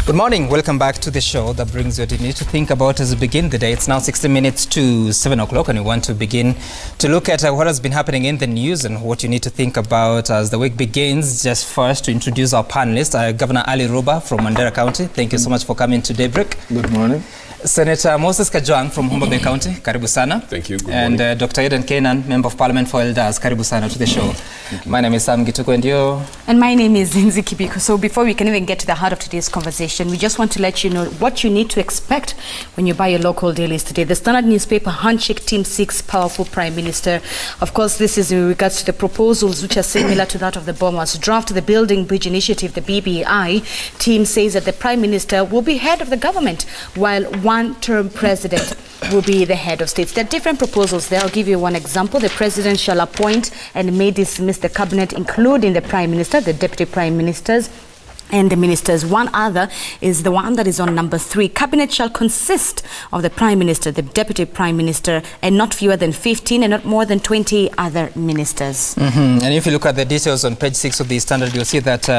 Good morning. Welcome back to the show that brings you what you need to think about as we begin the day. It's now 60 minutes to 7 o'clock and we want to begin to look at what has been happening in the news and what you need to think about as the week begins. Just first to introduce our panelist, Governor Ali Ruba from Mandera County. Thank you so much for coming to Daybreak. Good morning. Senator Moses Kajwang from Homa Bay County, karibu sana. Thank you. Good and morning. Dr. Eden Kenan, Member of Parliament for Elders, karibu sana to the show. My name is Sam Gituko and you? And my name is Zinzi Kibiko. So before we can even get to the heart of today's conversation, we just want to let you know what you need to expect when you buy your local dailies today. The Standard newspaper, Handshake Team 6, Powerful Prime Minister. Of course, this is in regards to the proposals which are similar to that of the Bombers draft, the Building Bridge Initiative, the BBI. Team says that the Prime Minister will be head of the government, while one-term president will be the head of state. There are different proposals there. I'll give you one example. The president shall appoint and may dismiss the cabinet, including the prime minister, the deputy prime ministers, and the ministers. One other is the one that is on number 3. Cabinet shall consist of the prime minister, the deputy prime minister, and not fewer than 15 and not more than 20 other ministers. And if you look at the details on page 6 of the Standard, you'll see that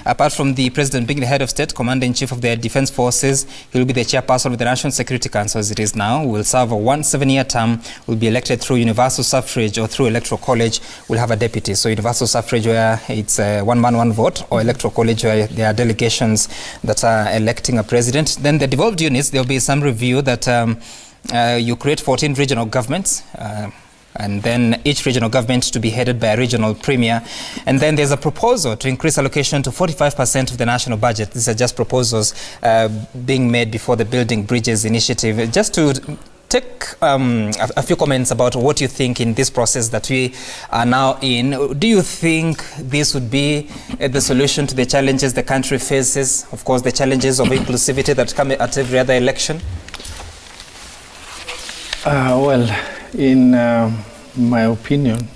apart from the president being the head of state, commander-in-chief of the defense forces, he will be the chairperson of the National Security Council as it is now, will serve a 7-year term, will be elected through universal suffrage or through electoral college, will have a deputy. So universal suffrage where it's one man, one vote, or electoral college where there are delegations that are electing a president. Then the devolved units, there will be some review that you create 14 regional governments, and then each regional government to be headed by a regional premier. And then there's a proposal to increase allocation to 45% of the national budget. These are just proposals being made before the Building Bridges Initiative. Just to take a few comments about what you think in this process that we are now in. Do you think this would be the solution to the challenges the country faces? Of course, the challenges of inclusivity that come at every other election? Well, in my opinion,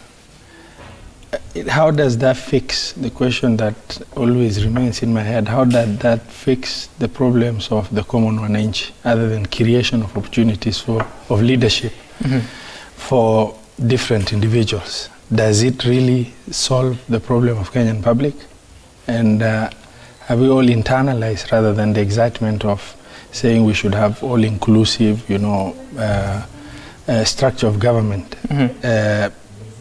how does that fix the question that always remains in my head? How does that fix the problems of the common wananchi, other than creation of opportunities of leadership for different individuals? Does it really solve the problem of Kenyan public? And have we all internalized rather than the excitement of saying we should have all-inclusive, structure of government?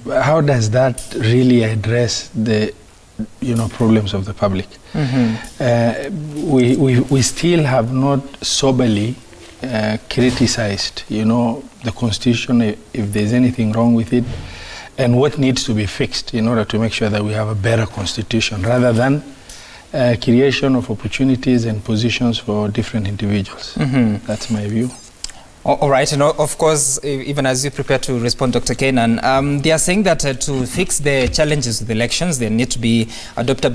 How does that really address the problems of the public? We still have not soberly criticized the constitution, if there's anything wrong with it, and what needs to be fixed in order to make sure that we have a better constitution, rather than creation of opportunities and positions for different individuals. That's my view. All right, and of course, even as you prepare to respond, Dr. Kenan, they are saying that to fix the challenges with elections, there need to be adopted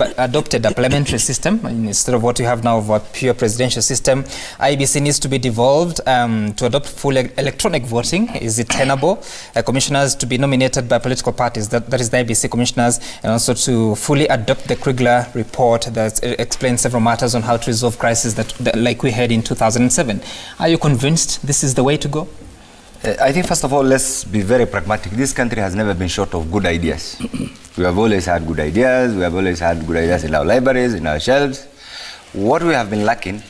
a parliamentary system instead of what we have now of a pure presidential system. IEBC needs to be devolved to adopt full electronic voting. Is it tenable? Commissioners to be nominated by political parties, that is the IEBC commissioners, and also to fully adopt the Kriegler report that explains several matters on how to resolve crises that like we had in 2007. Are you convinced this is the way to go? I think, first of all, let's be very pragmatic. This country has never been short of good ideas. We have always had good ideas. We have always had good ideas in our libraries, in our shelves. What we have been lacking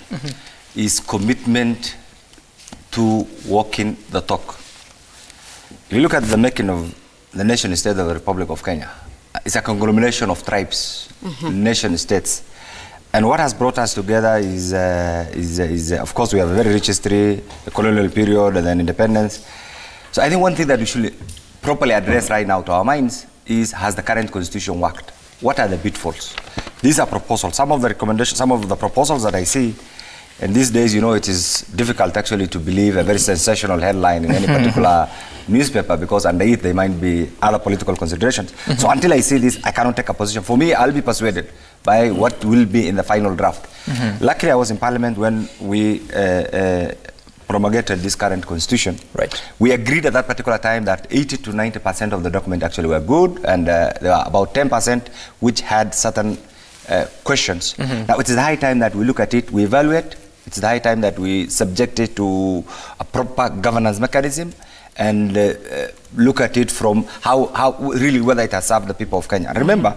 is commitment to walking the talk. If you look at the making of the nation state of the Republic of Kenya, it's a conglomeration of tribes, nation states. And what has brought us together is of course, we have a very rich history, the colonial period, and then independence. So I think one thing that we should properly address right now to our minds is, has the current constitution worked? What are the pitfalls? These are proposals. Some of the recommendations, some of the proposals that I see, and these days, it is difficult actually to believe a very sensational headline in any particular newspaper, because underneath there might be other political considerations. So until I see this, I cannot take a position. For me, I'll be persuaded by what will be in the final draft. Luckily, I was in Parliament when we promulgated this current constitution. Right. We agreed at that particular time that 80 to 90% of the document actually were good, and there were about 10% which had certain questions. Now, it is high time that we look at it, we evaluate. It's the high time that we subject it to a proper governance mechanism and look at it from how really whether it has served the people of Kenya. Remember,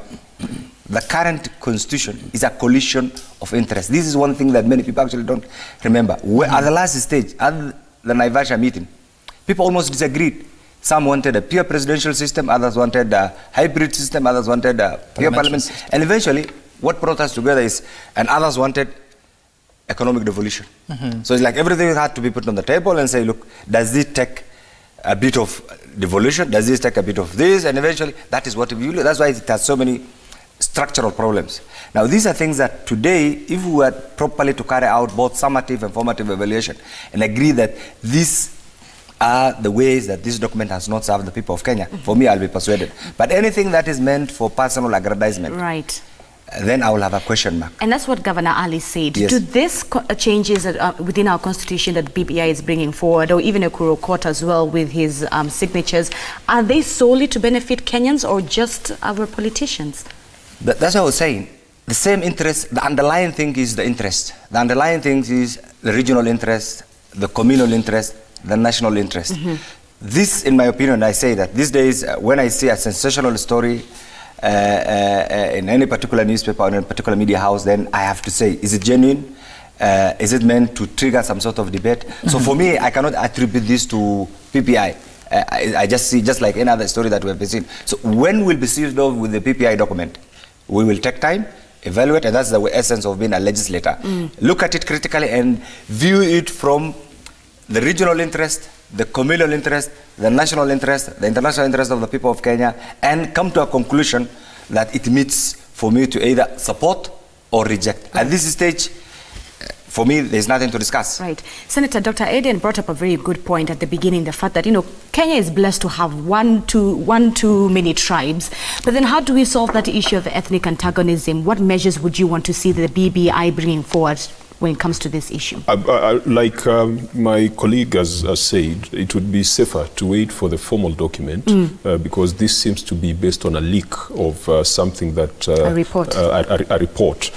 the current constitution is a collision of interest. This is one thing that many people actually don't remember. At the last stage, at the Naivasha meeting, people almost disagreed. Some wanted a pure presidential system, others wanted a hybrid system, others wanted a pure parliament. System. And eventually, what brought us together is, and others wanted economic devolution. So it's like everything had to be put on the table and say, look, does this take a bit of devolution? Does this take a bit of this? And eventually, that is what we do. That's why it has so many structural problems. Now, these are things that today, if we were properly to carry out both summative and formative evaluation and agree that these are the ways that this document has not served the people of Kenya, for me, I'll be persuaded. But anything that is meant for personal aggrandizement, right, then I will have a question mark. And that's what Governor Ali said. Yes. Do these changes within our constitution that BBI is bringing forward, or even Ekuru Court as well with his signatures, are they solely to benefit Kenyans or just our politicians? That's what I was saying. The same interest, the underlying thing is the interest. The underlying thing is the regional interest, the communal interest, the national interest. This, in my opinion, I say that these days, when I see a sensational story in any particular newspaper or in a particular media house, then I have to say, is it genuine? Is it meant to trigger some sort of debate? So for me, I cannot attribute this to PPI. I just see, just like any other story that we have been seeing. So when we'll be seized off with the PPI document, we will take time, evaluate, and that's the essence of being a legislator. Look at it critically and view it from the regional interest, the communal interest, the national interest, the international interest of the people of Kenya, and come to a conclusion that it meets for me to either support or reject. At this stage, for me, there's nothing to discuss. Right. Senator Dr. Aden brought up a very good point at the beginning, the fact that, Kenya is blessed to have one too many tribes. But then how do we solve that issue of ethnic antagonism? What measures would you want to see the BBI bringing forward when it comes to this issue? Like my colleague has said, it would be safer to wait for the formal document because this seems to be based on a leak of something that... a report. A report.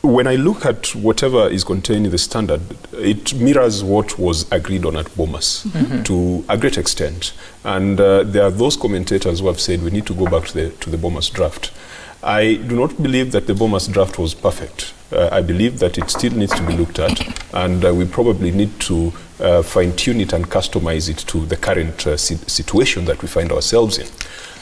When I look at whatever is contained in the standard, it mirrors what was agreed on at Bomas to a great extent. And there are those commentators who have said we need to go back to the Bomas draft. I do not believe that the Bomas draft was perfect. I believe that it still needs to be looked at, and we probably need to fine-tune it and customize it to the current situation that we find ourselves in.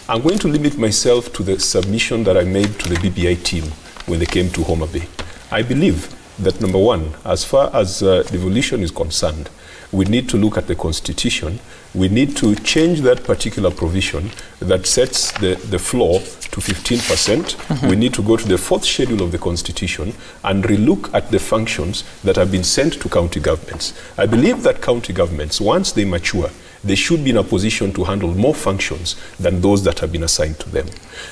I'm going to limit myself to the submission that I made to the BBI team when they came to Homa Bay. I believe that, number one, as far as devolution is concerned, we need to look at the Constitution. We need to change that particular provision that sets the floor to 15%. We need to go to the fourth schedule of the Constitution and relook at the functions that have been sent to county governments. I believe that county governments, once they mature, they should be in a position to handle more functions than those that have been assigned to them.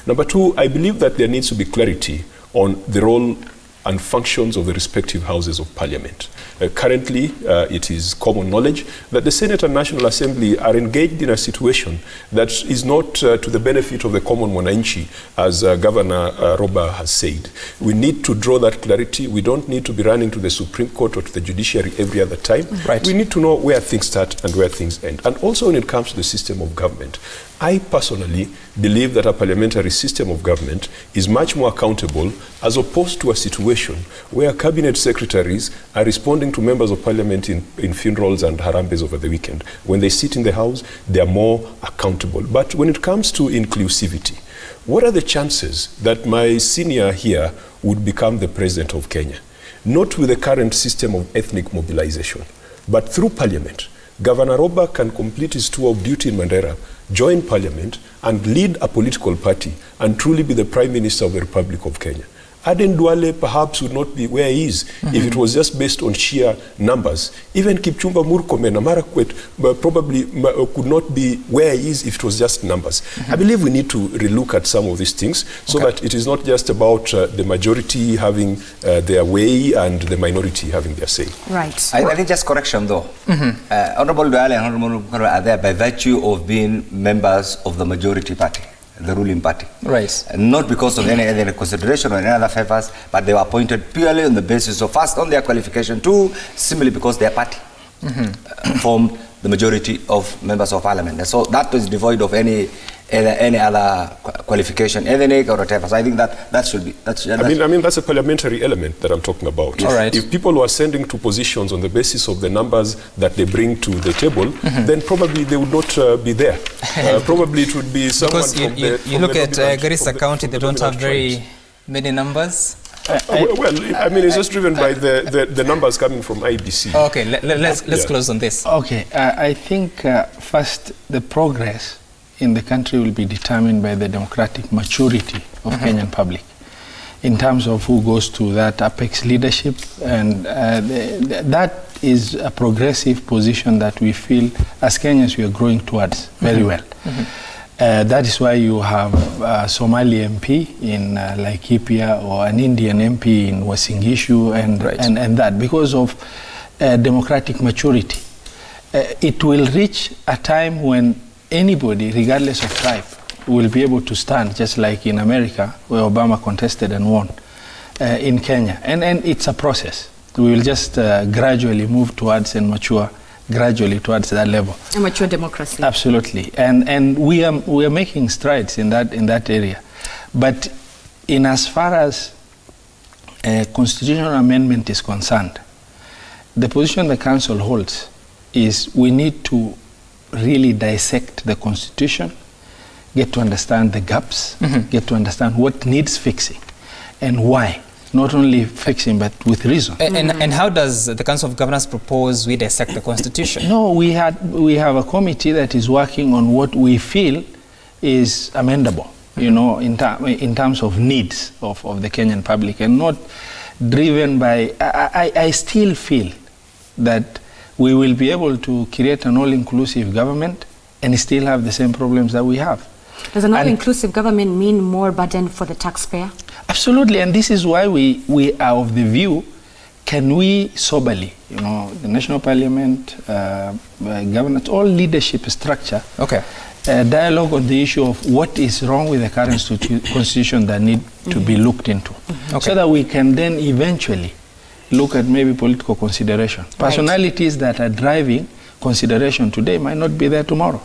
Number two, I believe that there needs to be clarity on the role and functions of the respective houses of parliament. Currently, it is common knowledge that the Senate and National Assembly are engaged in a situation that is not to the benefit of the common mwananchi, as Governor Roba has said. We need to draw that clarity. We don't need to be running to the Supreme Court or to the judiciary every other time. Right. We need to know where things start and where things end. And also when it comes to the system of government, I personally believe that a parliamentary system of government is much more accountable as opposed to a situation where cabinet secretaries are responding to members of parliament in funerals and harambes over the weekend. When they sit in the house, they are more accountable. But when it comes to inclusivity, what are the chances that my senior here would become the president of Kenya? Not with the current system of ethnic mobilization, but through parliament. Governor Roba can complete his tour of duty in Mandera, join parliament, and lead a political party and truly be the Prime Minister of the Republic of Kenya. Aden Duale perhaps would not be where he is if it was just based on sheer numbers. Even Kipchumba Murkomen and Marakwet probably could not be where he is if it was just numbers. I believe we need to relook at some of these things so that it is not just about the majority having their way and the minority having their say. Right. I think just correction though. Honorable Duale and Honorable Murkomen are there by virtue of being members of the majority party, the ruling party. Right. Not because of any other consideration or any other favors, but they were appointed purely on the basis of, first, on their qualification, two, simply because their party formed the majority of members of parliament. And so that is devoid of any any other qualification, ethnic or whatever. So I think that should be. I mean, that's a parliamentary element that I'm talking about. All right. If people were ascending to positions on the basis of the numbers that they bring to the table, then probably they would not be there. Probably it would be someone because you look at Garissa County, they don't have very many numbers. Well, I mean, it's just driven by the numbers coming from IBC. Okay, let's close on this. Okay, I think first the progress in the country will be determined by the democratic maturity of Kenyan public in terms of who goes to that apex leadership, and that is a progressive position that we feel as Kenyans we are growing towards very well. That is why you have a Somali MP in Laikipia or an Indian MP in Uasin Gishu and that because of democratic maturity. It will reach a time when anybody, regardless of tribe, will be able to stand, just like in America, where Obama contested and won, in Kenya. And it's a process. We will just gradually move towards and mature gradually towards that level. A mature democracy. Absolutely. And we are making strides in that area. But in as far as constitutional amendment is concerned, the position the council holds is we need to really dissect the constitution, get to understand the gaps, get to understand what needs fixing and why. Not only fixing, but with reason. And how does the Council of Governors propose we dissect the constitution? No, we have a committee that is working on what we feel is amendable, you know, in terms of needs of the Kenyan public, and not driven by. I still feel that we will be able to create an all-inclusive government and still have the same problems that we have. Does an all-inclusive government mean more burden for the taxpayer? Absolutely, and this is why we are of the view, can we soberly, you know, the National Parliament, government, all leadership structure, dialogue on the issue of what is wrong with the current constitution that need to be looked into, so that we can then eventually look at maybe political consideration. Personalities that are driving consideration today might not be there tomorrow.